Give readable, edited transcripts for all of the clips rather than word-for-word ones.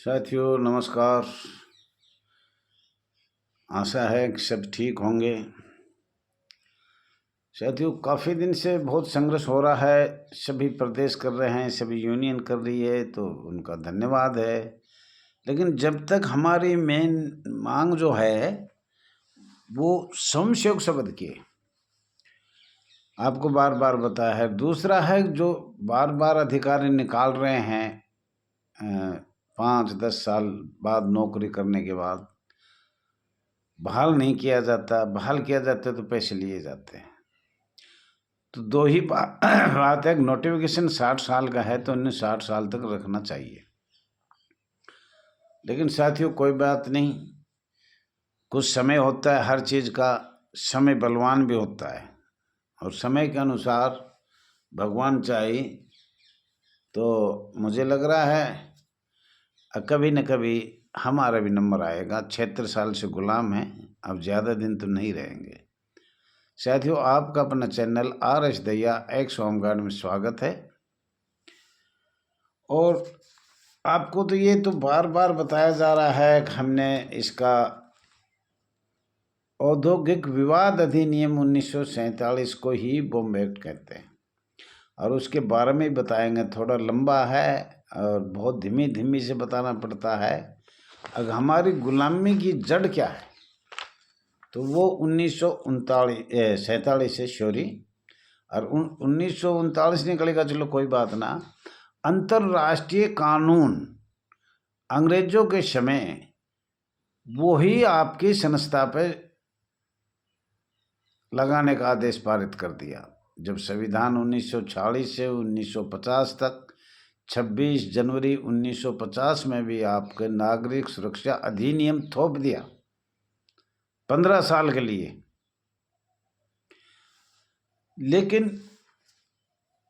साथियों नमस्कार। आशा है कि सब ठीक होंगे। साथियों काफ़ी दिन से बहुत संघर्ष हो रहा है, सभी प्रदेश कर रहे हैं, सभी यूनियन कर रही है, तो उनका धन्यवाद है। लेकिन जब तक हमारी मेन मांग जो है वो स्वयं सेवक शब्द की आपको बार बार बताया है। दूसरा है जो बार बार अधिकारी निकाल रहे हैं 5-10 साल बाद नौकरी करने के बाद बहाल नहीं किया जाता, बहाल किया जाता है तो पैसे लिए जाते हैं। तो दो ही बात है। नोटिफिकेशन 60 साल का है तो उन्हें 60 साल तक रखना चाहिए। लेकिन साथियों कोई बात नहीं, कुछ समय होता है, हर चीज़ का समय बलवान भी होता है और समय के अनुसार भगवान चाहे तो मुझे लग रहा है कभी न कभी हमारा भी नंबर आएगा। 76 साल से गुलाम हैं, अब ज़्यादा दिन तो नहीं रहेंगे। साथियों आपका अपना channel RS Dahiya x home guard में स्वागत है। और आपको तो ये तो बार बार बताया जा रहा है कि हमने इसका औद्योगिक विवाद अधिनियम 1947 को ही बॉम्ब एक्ट कहते हैं और उसके बारे में बताएंगे। थोड़ा लंबा है और बहुत धीमी धीमी से बताना पड़ता है। अगर हमारी गुलामी की जड़ क्या है तो वो 1947 से सॉरी और 1939 निकलेगा, चलो कोई बात ना। अंतर्राष्ट्रीय कानून अंग्रेजों के समय वो ही आपकी संस्था पे लगाने का आदेश पारित कर दिया। जब संविधान 1940 से 1950 तक 26 जनवरी 1950 में भी आपके नागरिक सुरक्षा अधिनियम थोप दिया 15 साल के लिए। लेकिन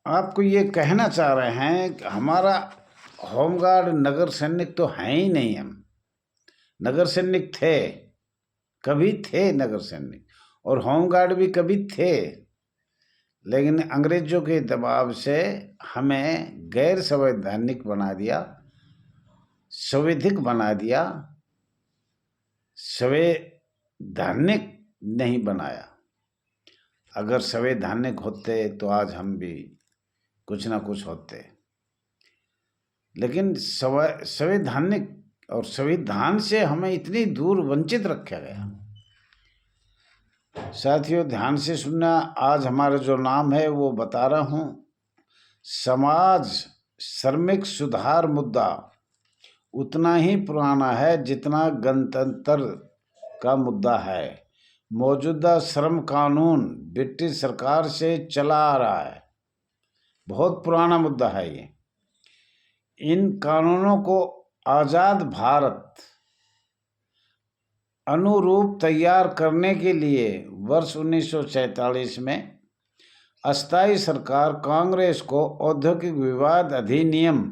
आपको ये कहना चाह रहे हैं कि हमारा होमगार्ड नगर सैनिक तो है ही नहीं। हम नगर सैनिक थे, कभी थे नगर सैनिक, और होमगार्ड भी कभी थे, लेकिन अंग्रेजों के दबाव से हमें गैर संवैधानिक बना दिया, संवैधिक बना दिया, संवैधानिक नहीं बनाया। अगर संवैधानिक होते तो आज हम भी कुछ ना कुछ होते, लेकिन संवैधानिक और संविधान से हमें इतनी दूर वंचित रखा गया। साथियों ध्यान से सुनना, आज हमारा जो नाम है वो बता रहा हूँ। समाज श्रमिक सुधार मुद्दा उतना ही पुराना है जितना गणतंत्र का मुद्दा है। मौजूदा श्रम कानून ब्रिटिश सरकार से चला आ रहा है, बहुत पुराना मुद्दा है ये। इन कानूनों को आज़ाद भारत अनुरूप तैयार करने के लिए वर्ष 1947 में अस्थायी सरकार कांग्रेस को औद्योगिक विवाद अधिनियम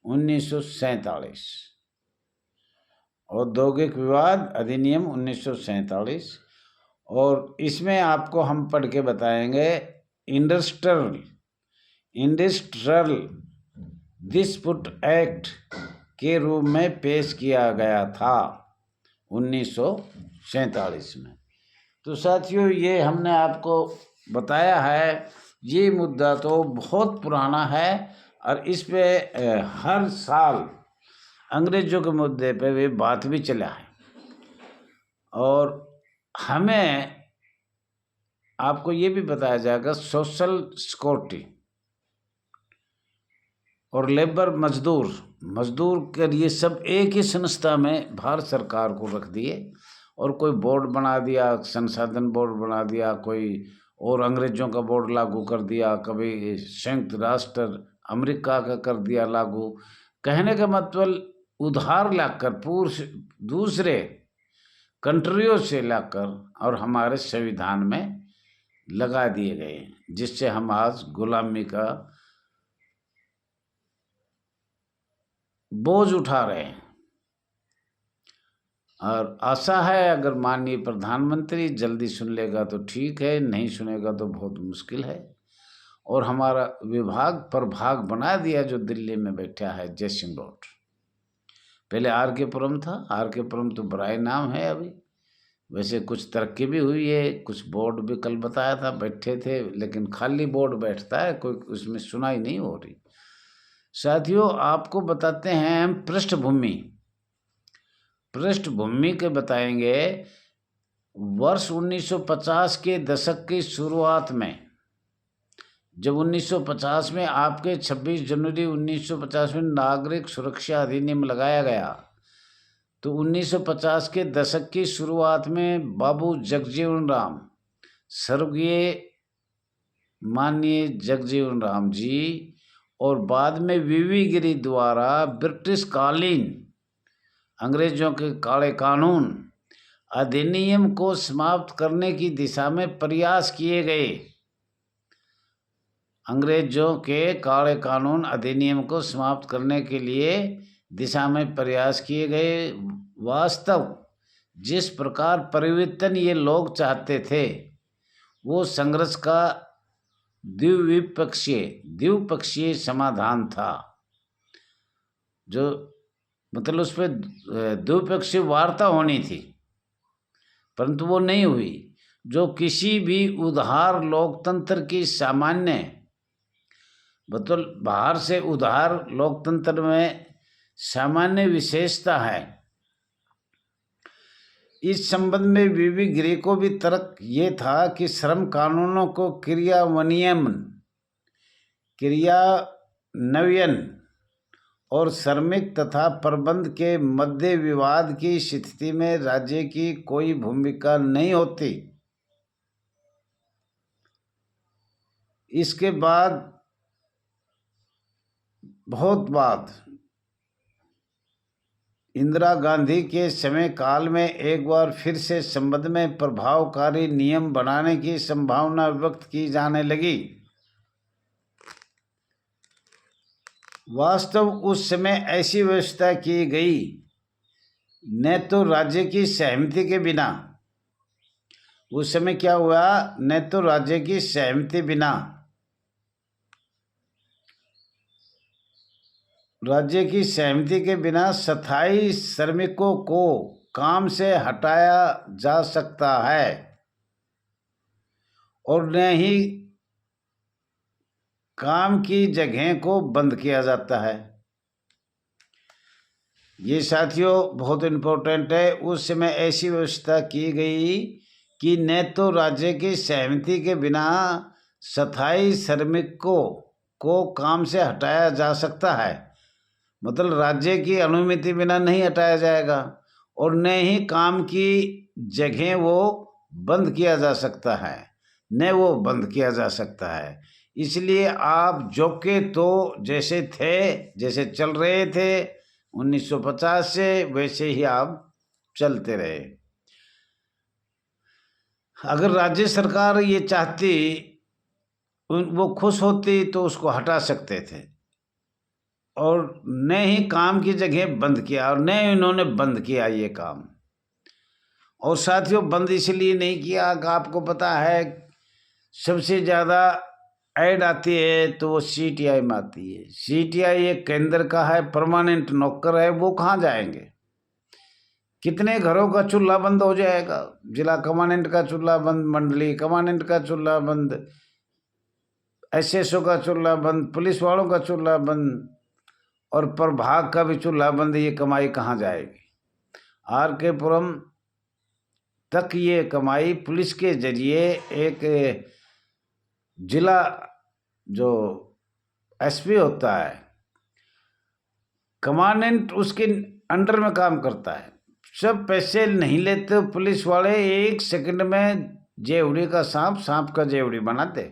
1947 औद्योगिक विवाद अधिनियम 1947, और इसमें आपको हम पढ़ के बताएंगे इंडस्ट्रियल डिस्प्यूट एक्ट के रूप में पेश किया गया था 1947 में। तो साथियों ये हमने आपको बताया है। ये मुद्दा तो बहुत पुराना है और इस पे हर साल अंग्रेजों के मुद्दे पे भी बात भी चला है। और हमें आपको ये भी बताया जाएगा सोशल सिक्योरिटी और लेबर मजदूर के लिए सब एक ही संस्था में भारत सरकार को रख दिए और कोई बोर्ड बना दिया, संसाधन बोर्ड बना दिया, कोई और अंग्रेजों का बोर्ड लागू कर दिया, कभी संयुक्त राष्ट्र अमेरिका का कर दिया लागू। कहने का मतलब उधार लाकर दूसरे कंट्रियों से लाकर और हमारे संविधान में लगा दिए गए, जिससे हम आज गुलामी का बोझ उठा रहे हैं। और आशा है अगर माननीय प्रधानमंत्री जल्दी सुन लेगा तो ठीक है, नहीं सुनेगा तो बहुत मुश्किल है। और हमारा विभाग प्रभाग बना दिया जो दिल्ली में बैठा है जय सिंह रोड, पहले आर के पुरम था, आर के पुरम तो बराए नाम है अभी। वैसे कुछ तरक्की भी हुई है, कुछ बोर्ड भी कल बताया था बैठे थे, लेकिन खाली बोर्ड बैठता है, कोई उसमें सुनाई नहीं हो रही। साथियों, आपको बताते हैं हम पृष्ठभूमि के बताएंगे। वर्ष 1950 के दशक की शुरुआत में, जब 1950 में आपके 26 जनवरी 1950 में नागरिक सुरक्षा अधिनियम लगाया गया, तो 1950 के दशक की शुरुआत में बाबू जगजीवन राम, स्वर्गीय माननीय जगजीवन राम जी, और बाद में वीवी गिरी द्वारा ब्रिटिश कालीन अंग्रेजों के काले कानून अधिनियम को समाप्त करने की दिशा में प्रयास किए गए। अंग्रेजों के काले कानून अधिनियम को समाप्त करने के लिए दिशा में प्रयास किए गए। वास्तव जिस प्रकार परिवर्तन ये लोग चाहते थे, वो संघर्ष का द्विपक्षीय समाधान था, जो मतलब उस पर द्विपक्षीय वार्ता होनी थी, परंतु वो नहीं हुई। जो किसी भी उदार लोकतंत्र की सामान्य, मतलब बाहर से उदार लोकतंत्र में सामान्य विशेषता है। इस संबंध में वीवी गिरी को भी तर्क ये था कि श्रम कानूनों को क्रियान्वयन और श्रमिक तथा प्रबंध के मध्य विवाद की स्थिति में राज्य की कोई भूमिका नहीं होती। इसके बाद बहुत बाद इंदिरा गांधी के समय काल में एक बार फिर से संबंध में प्रभावकारी नियम बनाने की संभावना व्यक्त की जाने लगी। वास्तव उस समय ऐसी व्यवस्था की गई, न तो राज्य की सहमति के बिना। उस समय क्या हुआ, न तो राज्य की सहमति बिना, राज्य की सहमति के बिना स्थायी श्रमिकों को काम से हटाया जा सकता है, और न ही काम की जगह को बंद किया जाता है। ये साथियों बहुत इम्पोर्टेंट है। उस समय ऐसी व्यवस्था की गई कि न तो राज्य की सहमति के बिना स्थायी श्रमिकों को काम से हटाया जा सकता है, मतलब राज्य की अनुमति बिना नहीं हटाया जाएगा, और न ही काम की जगह वो बंद किया जा सकता है, न वो बंद किया जा सकता है। इसलिए आप जो के तो जैसे थे, जैसे चल रहे थे 1950 से, वैसे ही आप चलते रहे। अगर राज्य सरकार ये चाहती, वो खुश होती, तो उसको हटा सकते थे, और न ही काम की जगह बंद किया, और न इन्होंने बंद किया ये काम। और साथियों, बंद इसलिए नहीं किया कि आपको पता है सबसे ज़्यादा ऐड आती है तो वो CTI में आती है। CTI एक केंद्र का है, परमानेंट नौकर है, वो कहाँ जाएंगे? कितने घरों का चूल्हा बंद हो जाएगा? जिला कमांडेंट का चूल्हा बंद, मंडली कमांडेंट का चूल्हा बंद, SSO का चूल्हा बंद, पुलिस वालों का चूल्हा बंद, और प्रभाग का भी चूल्हा बंद। ये कमाई कहाँ जाएगी? RK पुरम तक ये कमाई पुलिस के जरिए एक जिला जो SP होता है, कमांडेंट उसके अंडर में काम करता है, सब पैसे नहीं लेते पुलिस वाले। 1 सेकंड में जेवड़ी का सांप का जेवड़ी बनाते,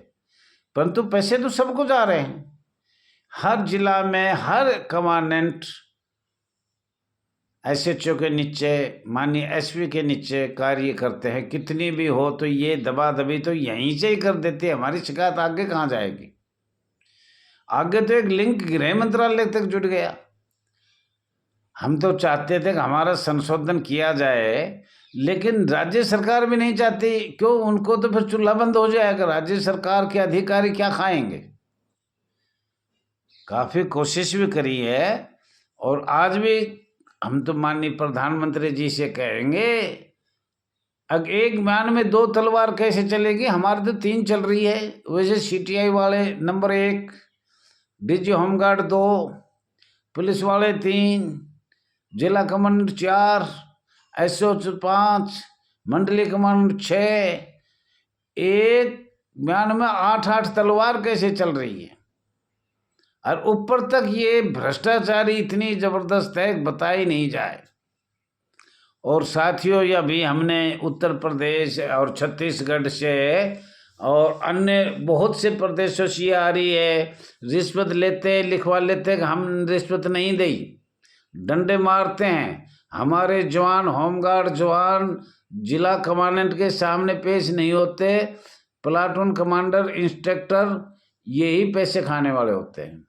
परंतु पैसे तो सबको जा रहे हैं। हर जिला में हर कमांडेंट SHO के नीचे, माननीय SP के नीचे कार्य करते हैं। कितनी भी हो तो ये दबा दबी तो यहीं से ही कर देते हैं। हमारी शिकायत आगे कहाँ जाएगी? आगे तो एक लिंक गृह मंत्रालय तक जुड़ गया। हम तो चाहते थे कि हमारा संशोधन किया जाए, लेकिन राज्य सरकार भी नहीं चाहती। क्यों? उनको तो फिर चूल्हा बंद हो जाएगा, राज्य सरकार के अधिकारी क्या खाएंगे? काफ़ी कोशिश भी करी है, और आज भी हम तो माननीय प्रधानमंत्री जी से कहेंगे, अब एक म्यान में 2 तलवार कैसे चलेगी? हमारे तो 3 चल रही है। वैसे सीटीआई वाले नंबर 1, डीजी होमगार्ड 2, पुलिस वाले 3, जिला कमांडर 4, एसओ 5, मंडली कमांडर 6, एक म्यान में 8-8 तलवार कैसे चल रही है? और ऊपर तक ये भ्रष्टाचारी इतनी जबरदस्त है, बताई नहीं जाए। और साथियों, ये अभी हमने उत्तर प्रदेश और छत्तीसगढ़ से और अन्य बहुत से प्रदेशों से आ रही है, रिश्वत लेते लिखवा लेते कि हम रिश्वत नहीं दी, डंडे मारते हैं। हमारे जवान, होमगार्ड जवान जिला कमांडेंट के सामने पेश नहीं होते। प्लाटून कमांडर, इंस्ट्रक्टर यही पैसे खाने वाले होते हैं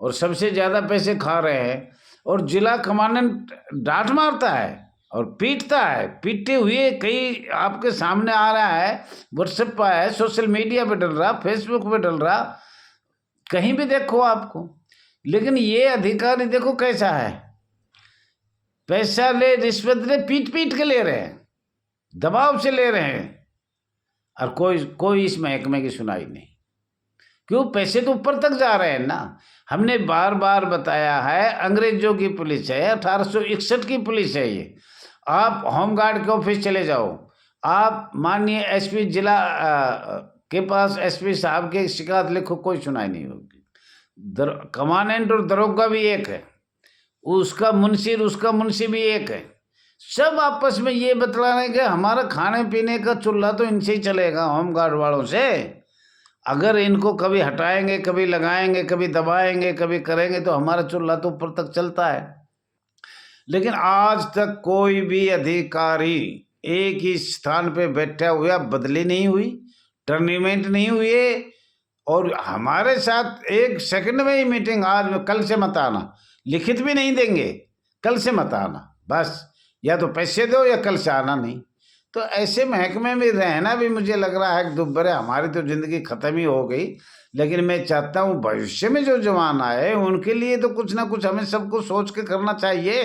और सबसे ज़्यादा पैसे खा रहे हैं। और जिला कमांडेंट डांट मारता है और पीटता है, पीटे हुए कई आपके सामने आ रहा है, व्हाट्सएप पर है, सोशल मीडिया पे डल रहा, फेसबुक पे डल रहा, कहीं भी देखो आपको। लेकिन ये अधिकारी देखो कैसा है, पैसा ले, रिश्वत ले, पीट पीट के ले रहे हैं, दबाव से ले रहे हैं, और कोई इस महकमे की सुनाई नहीं। क्यों? पैसे तो ऊपर तक जा रहे हैं ना। हमने बार बार बताया है, अंग्रेजों की पुलिस है, 1861 की पुलिस है ये। आप होमगार्ड के ऑफिस चले जाओ, आप माननीय एसपी जिला के पास एसपी साहब के शिकायत लिखो, कोई सुनाई नहीं होगी। कमांडेंट और दरोगा भी एक है, उसका मुंशी भी एक है। सब आपस में ये बतला रहे हैं कि हमारा खाने पीने का चूल्हा तो इनसे ही चलेगा, होमगार्ड वालों से। अगर इनको कभी हटाएंगे, कभी लगाएंगे, कभी दबाएंगे, कभी करेंगे तो हमारा चूल्हा तो ऊपर तक चलता है। लेकिन आज तक कोई भी अधिकारी एक ही स्थान पे बैठा हुआ, बदली नहीं हुई, टर्निमेंट नहीं हुए। और हमारे साथ 1 सेकंड में ही मीटिंग, आज कल से मत आना, लिखित भी नहीं देंगे, कल से मत आना, बस या तो पैसे दो या कल से आना नहीं। तो ऐसे महकमे में रहना भी मुझे लग रहा है कि दुब्बरे, हमारी तो ज़िंदगी ख़त्म ही हो गई। लेकिन मैं चाहता हूँ भविष्य में जो जवान आए उनके लिए तो कुछ ना कुछ हमें सबको सोच के करना चाहिए।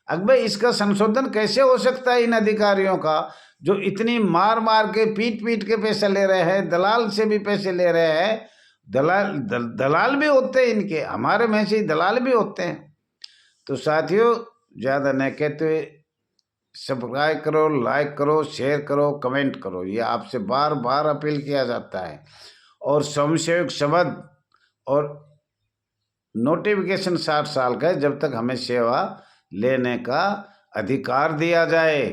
अब भाई इसका संशोधन कैसे हो सकता है इन अधिकारियों का, जो इतनी मार मार के, पीट पीट के पैसे ले रहे हैं, दलाल से भी पैसे ले रहे हैं। दलाल भी होते हैं इनके, हमारे में से दलाल भी होते हैं। तो साथियों, ज़्यादा न कहते हुए सब्सक्राइब करो, लाइक करो, शेयर करो, कमेंट करो, ये आपसे बार बार अपील किया जाता है। और स्वयंसेवक शब्द और नोटिफिकेशन 60 साल का है, जब तक हमें सेवा लेने का अधिकार दिया जाए।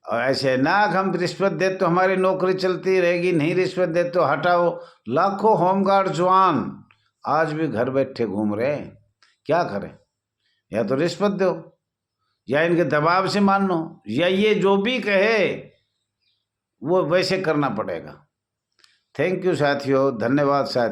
और ऐसे ना हम रिश्वत दे तो हमारी नौकरी चलती रहेगी, नहीं रिश्वत दे तो हटाओ। लाखों होमगार्ड जवान आज भी घर बैठे घूम रहे हैं, क्या करें? या तो रिश्वत दो, या इनके दबाव से मान लो, या ये जो भी कहे वो वैसे करना पड़ेगा। थैंक यू साथियों, धन्यवाद साथियों।